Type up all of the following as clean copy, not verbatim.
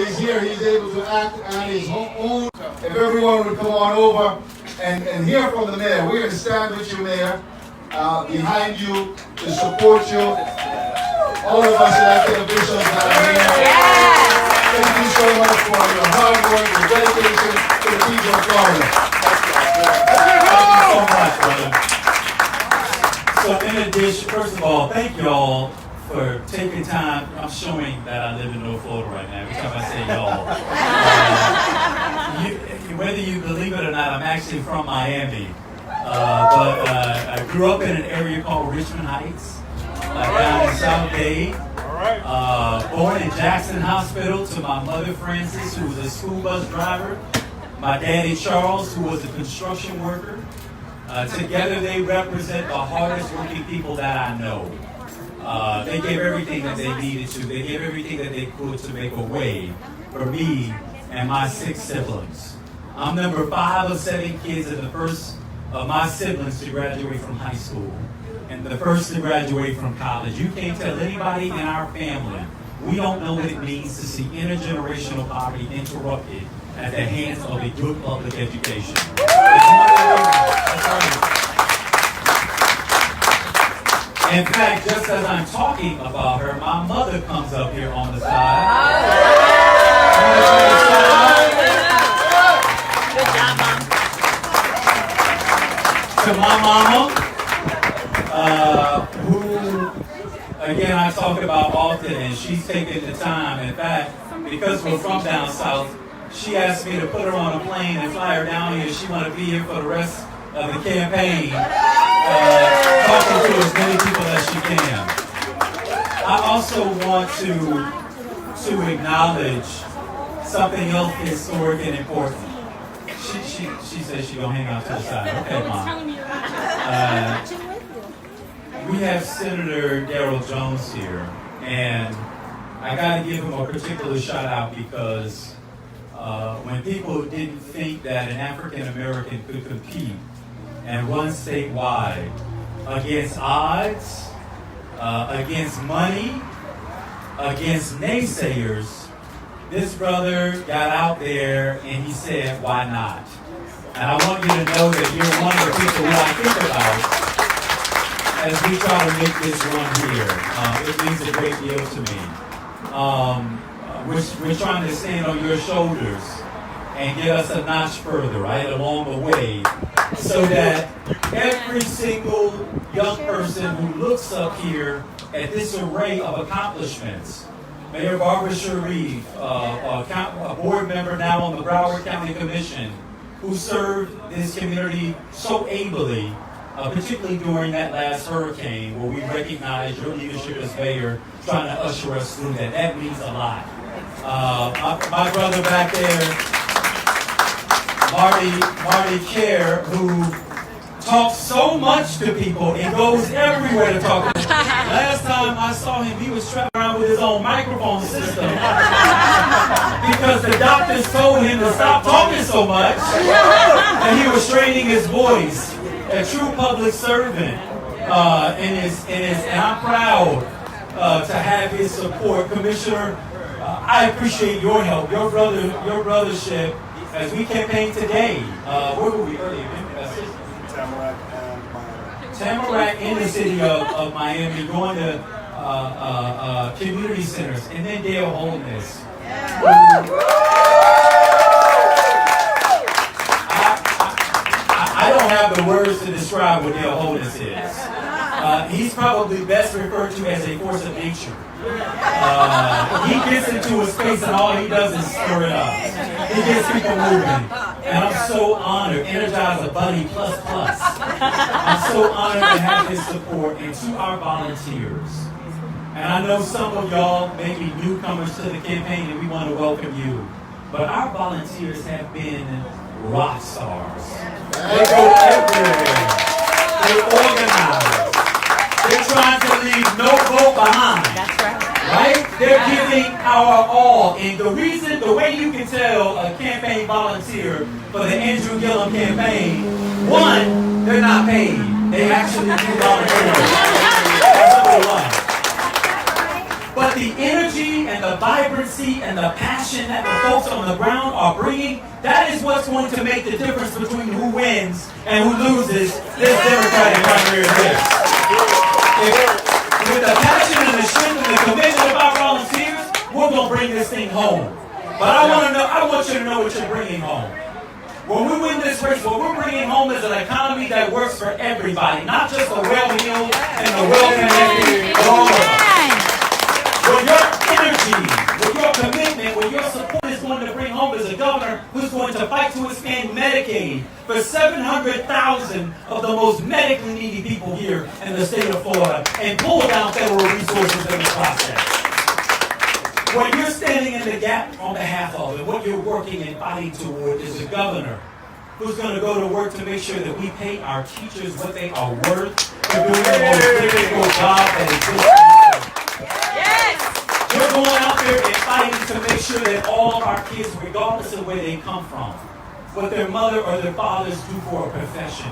he's here. He's able to act on his own. If everyone would come on over and hear from the mayor. We're going to stand with you, Mayor, behind you, to support you. All of us elected officials that are here. Thank you so much for your hard work, your dedication to the people of Florida. Thank you so much, brother. So in addition, first of all, thank you all for taking time. I'm showing that I live in North Florida right now. Every time I say y'all. Whether you believe it or not, I'm actually from Miami. But I grew up in an area called Richmond Heights, down in South Dade. Born in Jackson Hospital to my mother Frances, who was a school bus driver. My daddy Charles, who was a construction worker. Together they represent the hardest working people that I know. They gave everything that they needed to. They gave everything that they could to make a way for me and my 6 siblings. I'm number 5 of 7 kids and the first of my siblings to graduate from high school and the first to graduate from college. You can't tell anybody in our family, we don't know what it means to see intergenerational poverty interrupted at the hands of a good public education. In fact, just as I'm talking about her, my mother comes up here on the side. Good job, Mom. To my mama, who, again, I talk about often, and she's taken the time. In fact, because we're from down south, she asked me to put her on a plane and fly her down here. She wanted to be here for the rest of the campaign, talking to as many people as she can. I also want to acknowledge something else historic and important. She says she's going to hang out to the side. Okay, Mom. We have Senator Darrell Jones here, and I got to give him a particular shout out because when people didn't think that an African American could compete and run statewide against odds, against money, against naysayers, this brother got out there and he said, why not? And I want you to know that you're one of the people who I think about as we try to make this run here. It means a great deal to me. We're trying to stand on your shoulders and get us a notch further, right, along the way, so that every single young person who looks up here at this array of accomplishments, Mayor Barbara Sharif, a board member now on the Broward County Commission, who served this community so ably, particularly during that last hurricane where we recognized your leadership as mayor trying to usher us through that. That means a lot. My brother back there, Marty Kerr, who talks so much to people and goes everywhere to talk to them. Last time I saw him, he was strapped around with his own microphone system because the doctors told him to stop talking so much, and he was straining his voice. A true public servant, and I'm proud to have his support, Commissioner. I appreciate your help, your brothership, as we campaign today. Where were we earlier? Tamarack in the city of Miami, going to community centers, and then Dale Holdness. I don't have the words to describe what Dale Holdness is. He's probably best referred to as a force of nature. He gets into a space and all he does is stir it up. He gets people moving. And I'm so honored. Energize a Bunny plus. I'm so honored to have his support, and to our volunteers. And I know some of y'all may be newcomers to the campaign and we want to welcome you. But our volunteers have been rock stars. They go everywhere. They organize. They're trying to leave no vote behind. That's right. Right? They're giving our all. And the way you can tell a campaign volunteer for the Andrew Gillum campaign, one, they're not paid. They actually do volunteer. That's number one. But the energy and the vibrancy and the passion that the folks on the ground are bringing, that is what's going to make the difference between who wins and who loses this Democratic primary race. With the passion and the strength and the commitment of our volunteers, we're going to bring this thing home. But I want you to know what you're bringing home. When we win this race, what we're bringing home is an economy that works for everybody, not just the well-heeled and the well-connected, but all of us. What your energy, what your commitment, what your support is going to bring home is a governor who's going to fight to expand Medicaid for 700,000 of the most medically needy people here in the state of Florida and pull down federal resources in the process. What you're standing in the gap on behalf of and what you're working and fighting toward is a governor who's going to go to work to make sure that we pay our teachers what they are worth for doing the most critical job that exists. We're going out there and fighting to make sure that all of our kids, regardless of where they come from, what their mother or their fathers do for a profession,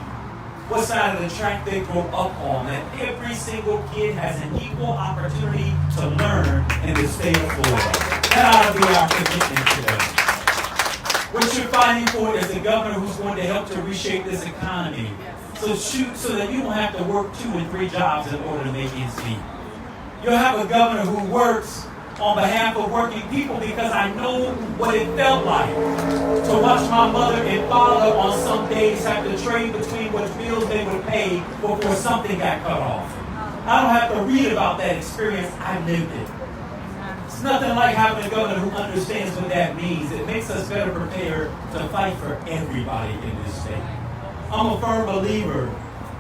what side of the track they grow up on, that every single kid has an equal opportunity to learn in the state of Florida. That ought to be our commitment today. What you're fighting for is a governor who's going to help to reshape this economy so that you don't have to work 2 and 3 jobs in order to make ends meet. You'll have a governor who works on behalf of working people because I know what it felt like to watch my mother and father on some days have to trade between what bills they would pay before something got cut off. I don't have to read about that experience. I lived it. It's nothing like having a governor who understands what that means. It makes us better prepared to fight for everybody in this state. I'm a firm believer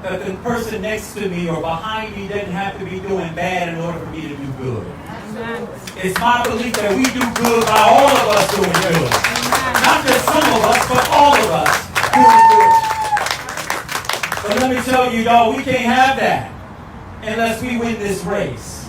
that the person next to me or behind me doesn't have to be doing bad in order for me to do good. Amen. It's my belief that we do good by all of us doing good. Amen. Not just some of us, but all of us doing good. But let me tell you, y'all, we can't have that unless we win this race.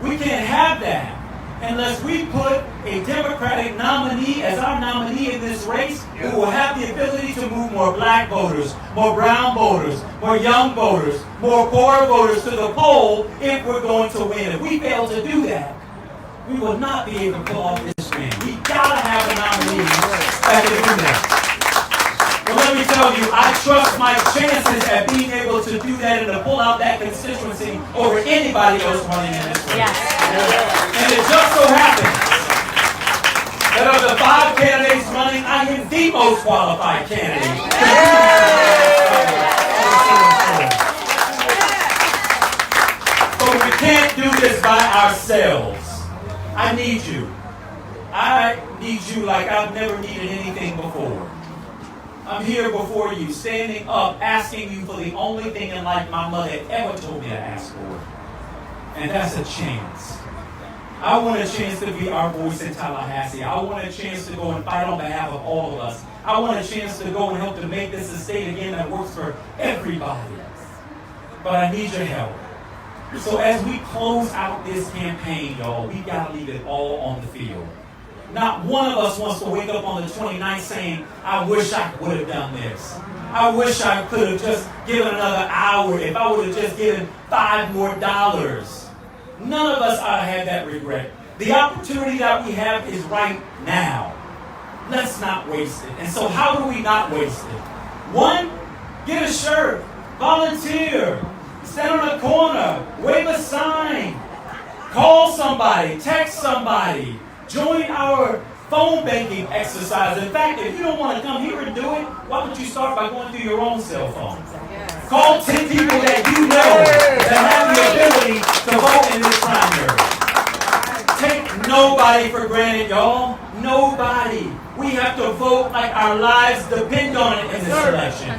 We can't have that unless we put a Democratic nominee as our nominee in this race who will have the ability to move more black voters, more brown voters, more young voters, more poor voters to the poll if we're going to win. If we fail to do that, we will not be able to pull off this win. We gotta have a nominee that can do that. But let me tell you, I trust my chances at being able to do that and to pull out that constituency over anybody else running in this race. Yes. And it just so happens that of the 5 candidates running, I am the most qualified candidate. But we can't do this by ourselves. I need you. I need you like I've never needed anything before. I'm here before you, standing up, asking you for the only thing in life my mother had ever told me to ask for. And that's a chance. I want a chance to be our voice in Tallahassee. I want a chance to go and fight on behalf of all of us. I want a chance to go and help to make this a state again that works for everybody. But I need your help. So as we close out this campaign, y'all, we got to leave it all on the field. Not one of us wants to wake up on the 29th saying, I wish I would have done this. I wish I could have just given another hour. If I would have just given $5 more. None of us ought to have that regret. The opportunity that we have is right now. Let's not waste it. And so how do we not waste it? 1, get a shirt. Volunteer. Stand on a corner. Wave a sign. Call somebody. Text somebody. Join our phone banking exercise. In fact, if you don't want to come here and do it, why don't you start by going through your own cell phone? Call 10 people that you know that have the ability to vote in this primary. Take nobody for granted, y'all. Nobody. We have to vote like our lives depend on it in this election.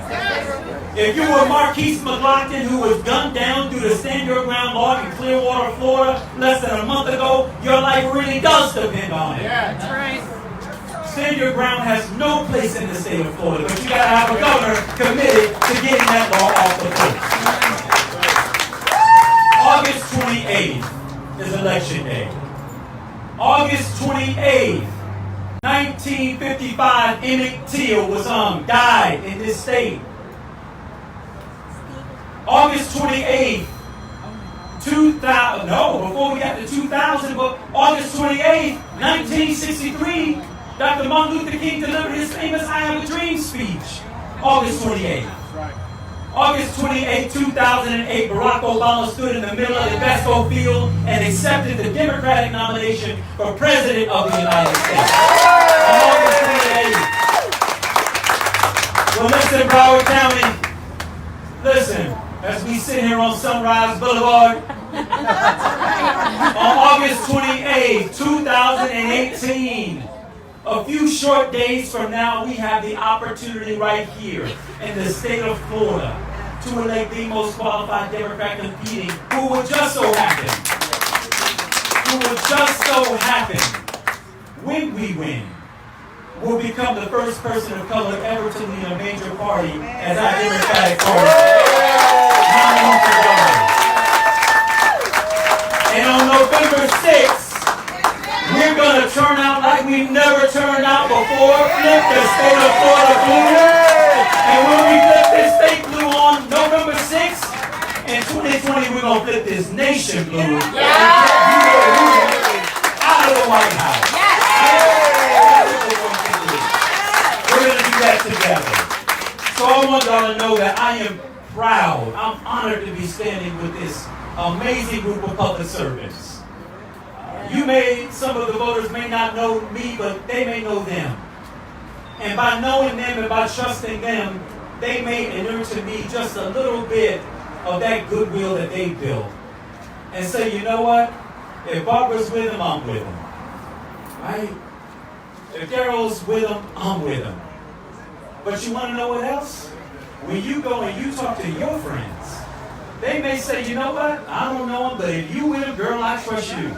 If you were Marquise McLaughlin, who was gunned down due to Stand Your Ground law in Clearwater, Florida, less than a month ago, your life really does depend on it. Yeah, that's right. Stand Your Ground has no place in the state of Florida, but you got to have a governor committed to getting that law off the books. August 28th is election day. August 28th, 1955, Emmett Till was died in this state. August 28th, 2000, no, before we got to 2000, but August 28th, 1963, Dr. Martin Luther King delivered his famous I Have a Dream speech. August 28th. August 28, 2008, Barack Obama stood in the middle of the Invesco field and accepted the Democratic nomination for President of the United States. August 28th. Well, listen, Broward County, listen, as we sit here on Sunrise Boulevard, on August 28, 2018, a few short days from now, we have the opportunity right here in the state of Florida to elect the most qualified Democrat competing, who would just so happen, when we win, will become the first person of color ever to lead a major party as our Democratic Party. And on November 6th, we're going to turn out like we've never turned out before, flip the state of Florida blue. And when we flip this state blue on November 6th, in 2020, we're going to flip this nation blue. Out of the White House. We're going to do that together. So I want y'all to know that I am proud. I'm honored to be standing with this amazing group of public servants. Some of the voters may not know me, but they may know them. And by knowing them and by trusting them, they may inure to me just a little bit of that goodwill that they built. And say, you know what? If Barbara's with them, I'm with them. Right? If Daryl's with them, I'm with them. But you want to know what else? When you go and you talk to your friends, they may say, you know what? I don't know him, but if you with him, girl, I trust you.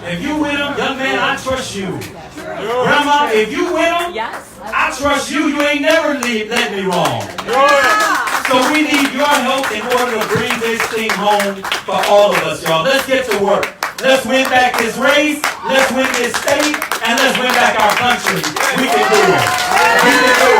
If you with him, young man, I trust you. Grandma, if you with him, I trust you. You ain't never led me wrong. So we need your help in order to bring this thing home for all of us, y'all. Let's get to work. Let's win back this race. Let's win this state. And let's win back our country. We can do it. We can do it.